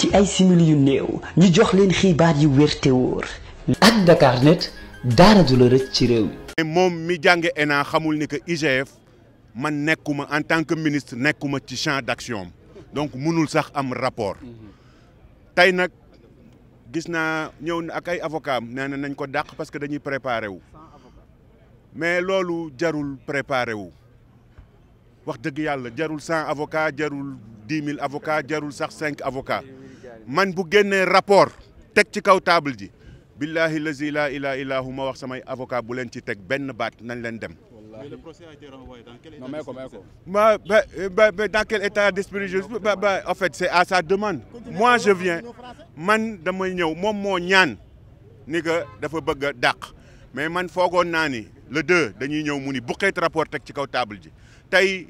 ci ay simili yu néew ñu jox leen xibaar yu wér te wóor. ak Dakarnet dara du la rëcc ci réew mi. moom mi jànge ENA xamul ni que IGF man nekkuma en tant que ministre nekkuma ci champ d'action donc mënul sax am rapport tey nag gis naa ñëw na ak ay avocat am nee na nañ ko dàq parce que dañuy préparé wu mais loolu jarul préparé wu wax dëgg yàlla jarul 100 avocats jarul 10 000 avocats jarul sax 5 avocats man bu génnee rapport teg ci kaw table ji billahi lazi la ilaha illa hu ma wax samay avocat bu leen ci teg benn baat nañ leen dem. Mais le procès a été renvoyé dans quel état dans quel état d'esprit en fait c'est à sa demande. Moi je viens man damay ñëw moom moo ñaan ni que dafa bëgg a dàq mais man foogoon naa ni le 2 dañuy ñëw mu ni buqeet rapport teg ci kaw table ji tey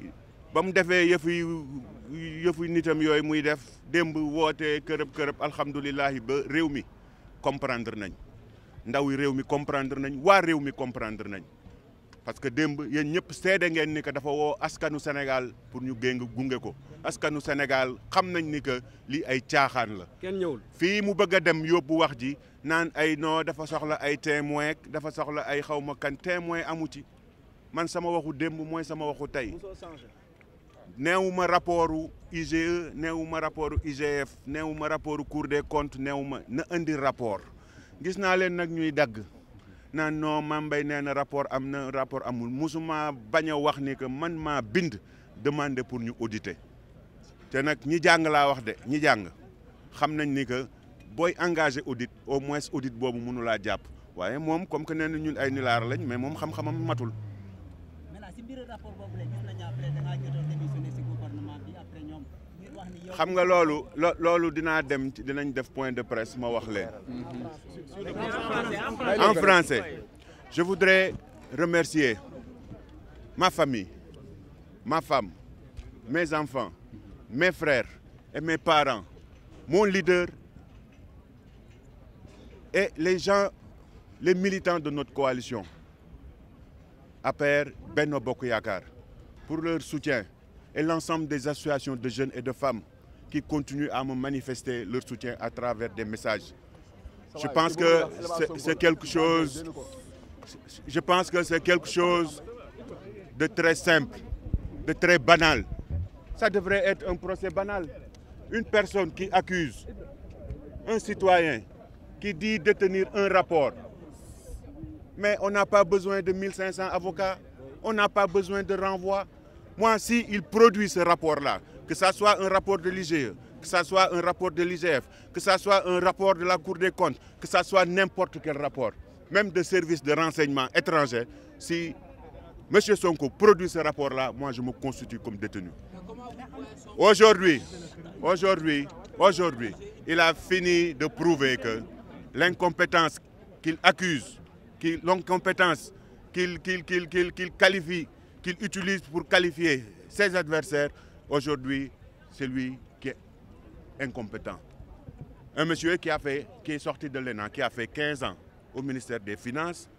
ba mu defee yëfu nitam yooyu muy def démb woote kërëb alhamdulilahi ba réew mi comprendre nañ ndaw yi réew mi comprendre nañ waa réew mi comprendre nañ parce que démb yéen ñëpp seede ngeen ni que dafa woo askanu Sénégal pour ñu gunge ko askanu Sénégal xam nañ ni que lii ay caaxaan la. kenn ñëwul fii mu bëgg a dem yóbbu wax ji naan ay non dafa soxla ay témoin dafa soxla ay xawma kan témoin amu ci man sama waxu démb mooy sama waxu tey. neewuma rapportu IGE neewuma rapportu IGF neewuma rapportu Cour des comptes neewuma na indi rapport gis naa leen nag ñuy dagg naan non Mame Mbaye nee na rapport am na rapport amul musuma bañ a wax ni que man maa bind demander pour ñu auditer te nag ñi jàng laa wax de ñi jàng xam nañ ni que booy engagé audit au moins audit boobu mënu laa jàpp waaye moom comme que nee na ñun ay nilaar lañ mais moom xam-xamam matul. xam nga loolu dinañ def point de presse ma wax leen. En français, je voudrais remercier ma famille, ma femme, mes enfants, mes frères et mes parents, mon leader et les gens, les militants de notre coalition, APR Benno Bokk Yakaar, pour leur soutien et l'ensemble des associations de jeunes et de femmes qui continuent à me manifester leur soutien à travers des messages. Je pense que c'est quelque chose, de très simple, de très banal. Ça devrait être un procès banal. Une personne qui accuse un citoyen qui dit détenir un rapport. Mais on n'a pas besoin de 1500 avocats, on n'a pas besoin de renvoi. Moi, s'il produit ce rapport-là, que ça soit un rapport de l'IGE, que ça soit un rapport de l'IGF, que ça soit un rapport de la Cour des comptes, que ça soit n'importe quel rapport, même de services de renseignement étrangers, si M. Sonko produit ce rapport-là, moi je me constitue comme détenu. Aujourd'hui, il a fini de prouver que l'incompétence qu'il accuse, l'incompétence qu'il qualifie, qu'il utilise pour qualifier ses adversaires, aujourd'hui, c'est lui qui est incompétent. Un monsieur qui est sorti de l'ENA, qui a fait 15 ans au ministère des Finances,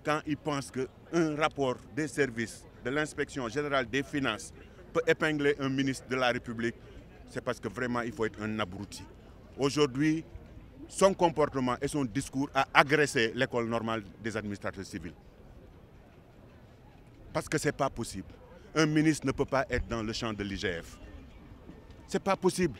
quand il pense qu'un rapport des services de l'inspection générale des finances peut épingler un ministre de la République, c'est parce que vraiment il faut être un abruti. Aujourd'hui, son comportement et son discours a agressé l'école normale des administrateurs civils. Parce que ce n'est pas possible. Un ministre ne peut pas être dans le champ de l'IGF. Ce n'est pas possible.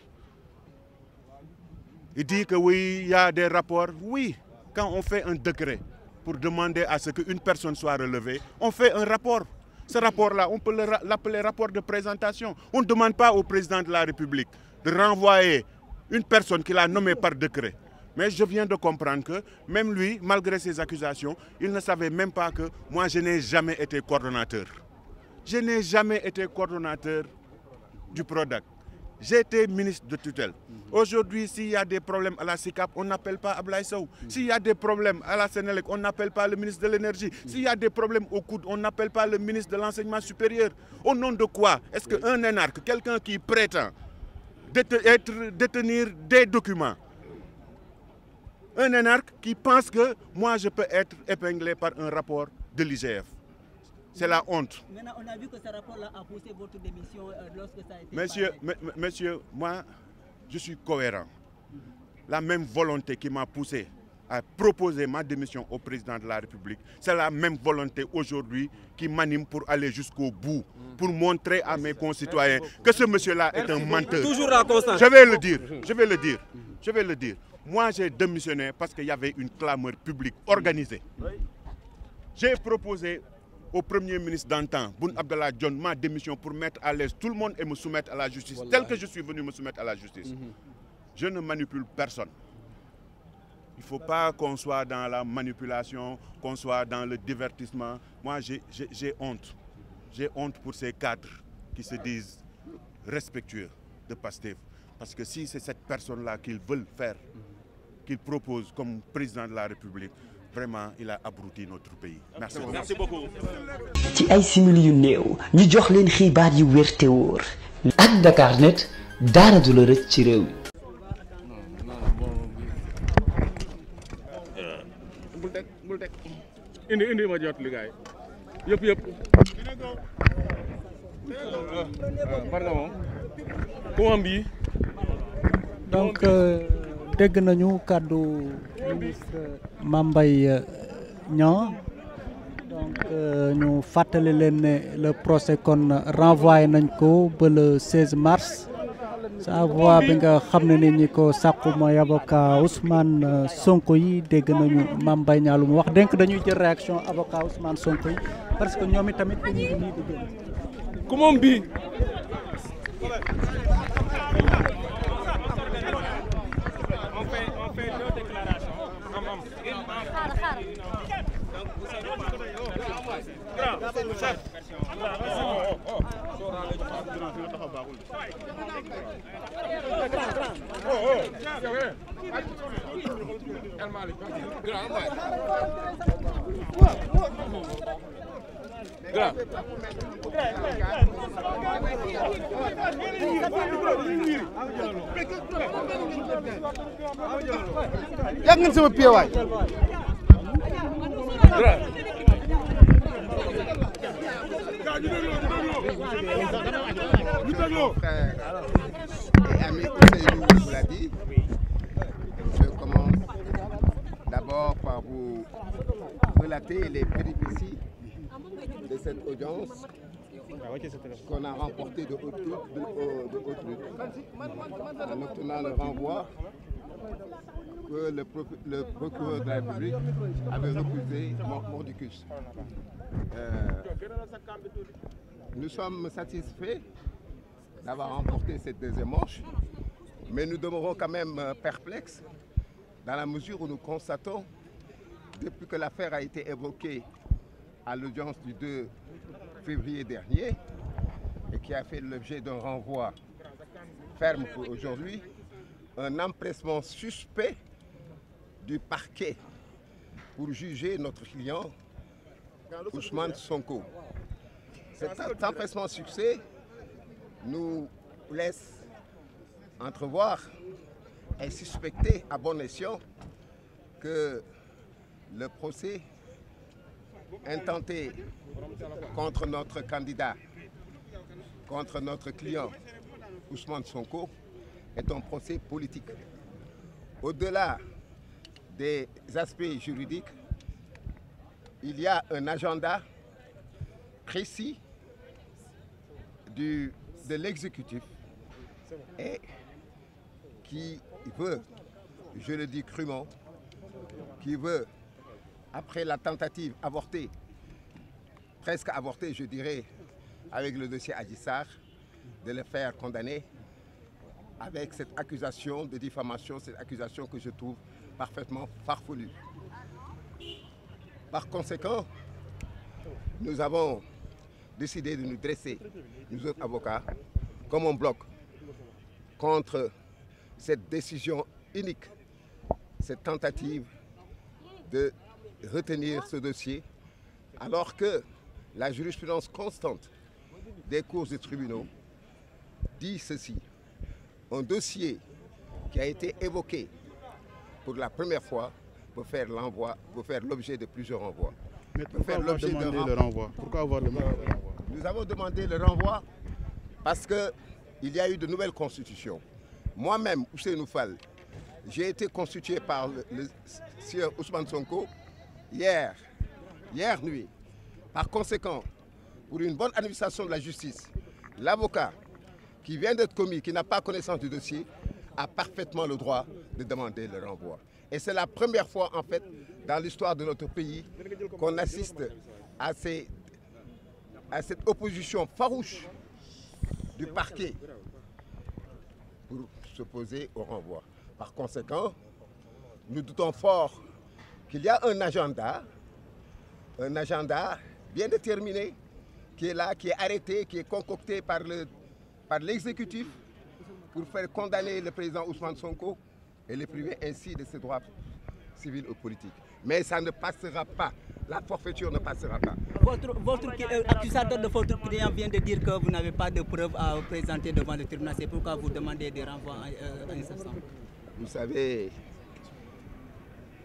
Il dit que oui, il y a des rapports. Oui, quand on fait un décret pour demander à ce qu'une personne soit relevée, on fait un rapport. Ce rapport-là, on peut l'appeler rapport de présentation. On ne demande pas au président de la République de renvoyer une personne qu'il a nommée par décret. Mais je viens de comprendre que même lui, malgré ses accusations, il ne savait même pas que moi, je n'ai jamais été coordonnateur. Je n'ai jamais été coordonnateur du PRODAC. J'ai été ministre de tutelle. Aujourd'hui, s'il y a des problèmes à la SICAP, on n'appelle pas Ablaye Sow. S'il y a des problèmes à la Sénélec, on n'appelle pas le ministre de l'Énergie. S'il y a des problèmes au coude, on n'appelle pas le ministre de l'Enseignement supérieur. Au nom de quoi? Est-ce qu'un énarque, quelqu'un qui prétend détenir des documents, un énarque qui pense que moi je peux être épinglé par un rapport de l'IGF. C'est la honte. Maintenant, on a vu que ce rapport-là a poussé votre démission lorsque ça a été Monsieur, moi, je suis cohérent. la même volonté qui m'a poussé à proposer ma démission au président de la République, c'est la même volonté aujourd'hui qui m'anime pour aller jusqu'au bout, pour montrer à mes concitoyens que ce monsieur-là est un menteur. Toujours la constance. Je vais le dire. Moi, j'ai démissionné parce qu'il y avait une clameur publique organisée. J'ai proposé au Premier ministre d'antan, Boun Abdallah Dionne, ma démission pour mettre à l'aise tout le monde et me soumettre à la justice, tel que je suis venu me soumettre à la justice. Je ne manipule personne. Il ne faut pas qu'on soit dans la manipulation, qu'on soit dans le divertissement. Moi, j'ai honte. J'ai honte pour ces cadres qui se disent respectueux de Pastef. Parce que si c'est cette personne-là qu'ils veulent faire, qu'ils proposent comme président de la République, vraiment, il a abruti notre pays. Merci beaucoup. Merci beaucoup. ci ay simili yu néew ñu jox leen xibaar yu wér te wóor ak Dakarnet dara du la rëcc ci réew mi. bul teg indi ma jot li gaay yëpp par nga moom ku am bi donc dégg nañu kàddu ministre Mame Mbaye Niang donc ñu fàttali leen ne le procès kon renvoyé nañ ko ba le 16 mars sa voix bi nga xam ne ni ñi ko sàkku mooy avocat Ousmane Sonko yi dégg nañu Mame Mbaye Niang lu mu wax donc dañuy jël réaction avocat Ousmane Sonko yi parce que ñoom itamit dañuy nii di génn ku moom bi On fait deux déclarations. yàgg ngeen sama pied waay. Et ami Ousseynou vous l'a dit, je commence d'abord par vous relater les péripéties de cette audience qu'on a remportée de haute lutte, en obtenant le renvoi que le procureur de la République avait refusé mordicus. Nous sommes satisfaits d'avoir remporté cette deuxième manche, mais nous demeurons quand même perplexes dans la mesure où nous constatons, depuis que l'affaire a été évoquée à l'audience du 2 février dernier et qui a fait l'objet d'un renvoi ferme pour aujourd'hui, un empressement suspect du parquet pour juger notre client Ousmane Sonko. Cet empressement succès nous laisse entrevoir et suspecter à bon escient que le procès intenté contre notre candidat, contre notre client Ousmane Sonko, est un procès politique. Au-delà des aspects juridiques, il y a un agenda précis de l'exécutif et qui veut, je le dis crûment, qui veut, après la tentative avortée, presque avortée, je dirais, avec le dossier Adji Sarr, de le faire condamner avec cette accusation de diffamation, cette accusation que je trouve parfaitement farfelue. Par conséquent, nous avons décidé de nous dresser, nous autres avocats, comme un bloc contre cette décision unique, cette tentative de retenir ce dossier, alors que la jurisprudence constante des cours et tribunaux dit ceci. Un dossier qui a été évoqué pour la première fois peut faire l'envoi, peut faire l'objet de plusieurs renvois. Mais pourquoi avoir demandé le renvoi? Pourquoi avoir demandé le renvoi? Nous avons demandé le renvoi parce qu'il y a eu de nouvelles constitutions. Moi-même, Ousseynou Fall, j'ai été constitué par le sieur Ousmane Sonko hier nuit. Par conséquent, pour une bonne administration de la justice, l'avocat qui vient d'être commis, qui n'a pas connaissance du dossier, a parfaitement le droit de demander le renvoi. Et c'est la première fois, en fait, dans l'histoire de notre pays, qu'on assiste à cette opposition farouche du parquet pour s'opposer au renvoi. Par conséquent, nous doutons fort qu'il y a un agenda bien déterminé, qui est là, qui est arrêté, qui est concocté par l'exécutif pour faire condamner le président Ousmane Sonko et le priver ainsi de ses droits civils ou politiques. Mais ça ne passera pas. La forfaiture ne passera pas. Votre accusateur de votre client vient de dire que vous n'avez pas de preuves à présenter devant le tribunal. C'est pourquoi vous demandez des renvois incessants. Vous savez,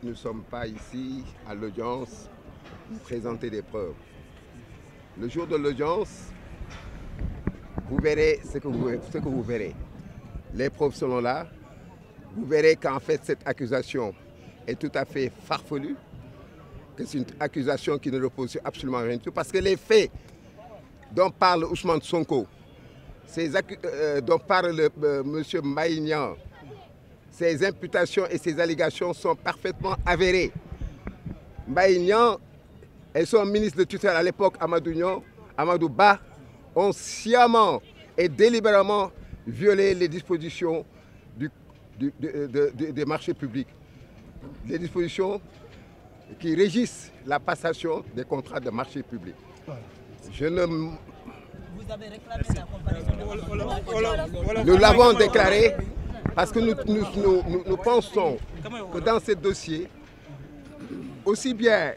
nous ne sommes pas ici à l'audience pour présenter des preuves. Le jour de l'audience, vous verrez ce que vous verrez. Les preuves seront là. Vous verrez qu'en fait cette accusation est tout à fait farfelue, que c'est une accusation qui ne repose sur absolument rien du tout, parce que les faits dont parle Ousmane Sonko, dont parle M. Maïnian, ces imputations et ces allégations sont parfaitement avérées. Maïnian et son ministre de tutelle à l'époque, Amadou Ba, ont sciemment et délibérément violé les dispositions des marchés publics, les dispositions qui régissent la passation des contrats de marché public. Vous avez réclamé la comparaison. Nous l'avons déclaré parce que nous pensons que dans ce dossier, aussi bien